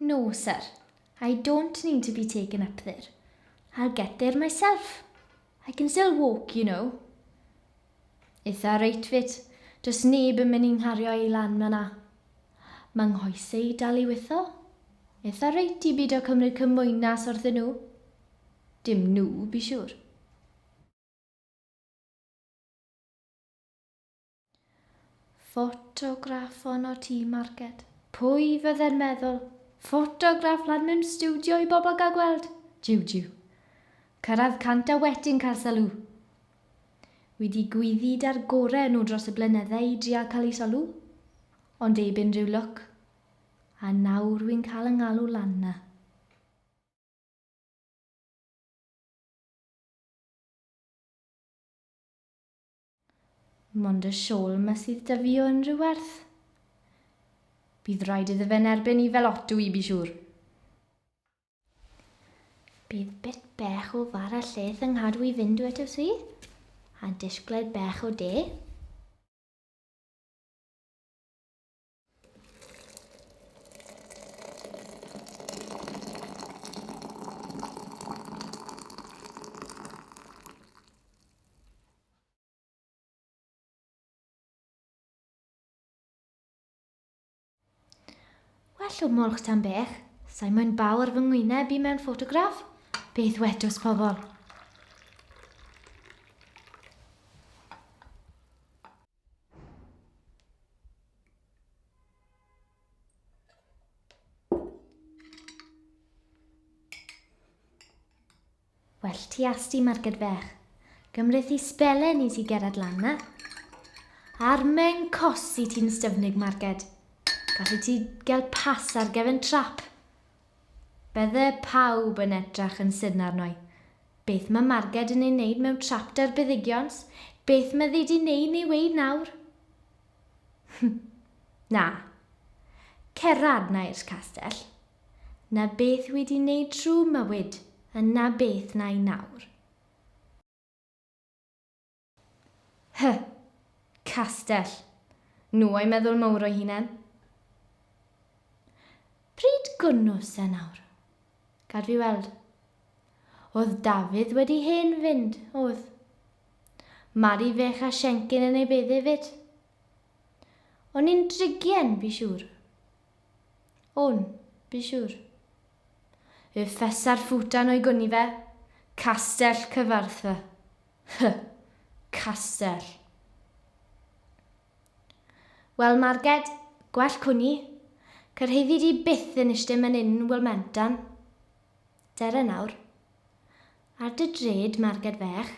No, sir. I don't need to be taken up there. I'll get there myself. I can still walk, you know. Eitha reit fit. Does neb yn mynd i'n nghario I lan fyna. Mae nghoesau dal I wytho. Eitha reit I byd o cymryd cymwynas wrthyn nhw. Dim nhw, bi siwr. Ffotograff o'n o tŷ marged. Pwy fydde'n meddwl? Ffotograff lan mewn stiwdio I bobl gael gweld. Jiw. Cyrraedd 100 wedyn cael sylw. Wedi gwyddid ar gorau nhw dros y blynyddau I drial cael ei sylw. Ond eibyn rhyw look. A nawr wy'n cael yng ngalw lan na. Mond y siôl ma sydd dy fi o unrhyw werth. Bydd rhaid iddo fe'n erbyn I fel otw I bi siwr. Bydd bit bech o far a lleth yng nghadw I fynd o eto si, a disgled bech o de. Well o molch tan bech, sa'i moyn bawr fy ngwyneb I mewn ffotograff. Beth wetos pobl? Well, ti asti marged fech. Gymryd I spelen I ti gerad lan na. Armen cos I ti'n styfnig marged. Gallu ti gael pas ar gefn trap. Bydde pawb yn edrach yn sydyn arnoi. Beth mae marged yn ei wneud mewn trap da'r buddigions? Beth mae ddi wneud ni weid nawr? Na. Cerad na i'r castell. Na beth wedi wneud trwy mywyd, yna beth na I nawr. Castell. Nhw a'i meddwl mawr o'i hunain. Pryd gwnnws e nawr? Gad fi weld. Oedd Dafydd wedi hen fynd, oedd. Mari fech a Siencyn yn ei beddi fyd. O'n i'n drigien, bi siwr. On, bi siwr. Y ffesar ffwtan o'i gwni fe. Castell cyfarthfa. Castell. Wel, marged, gwell cwni. Cyrheiddi di byth yn eistedd yn un Wilmentan. Dere nawr. Ar dy dred marged fech.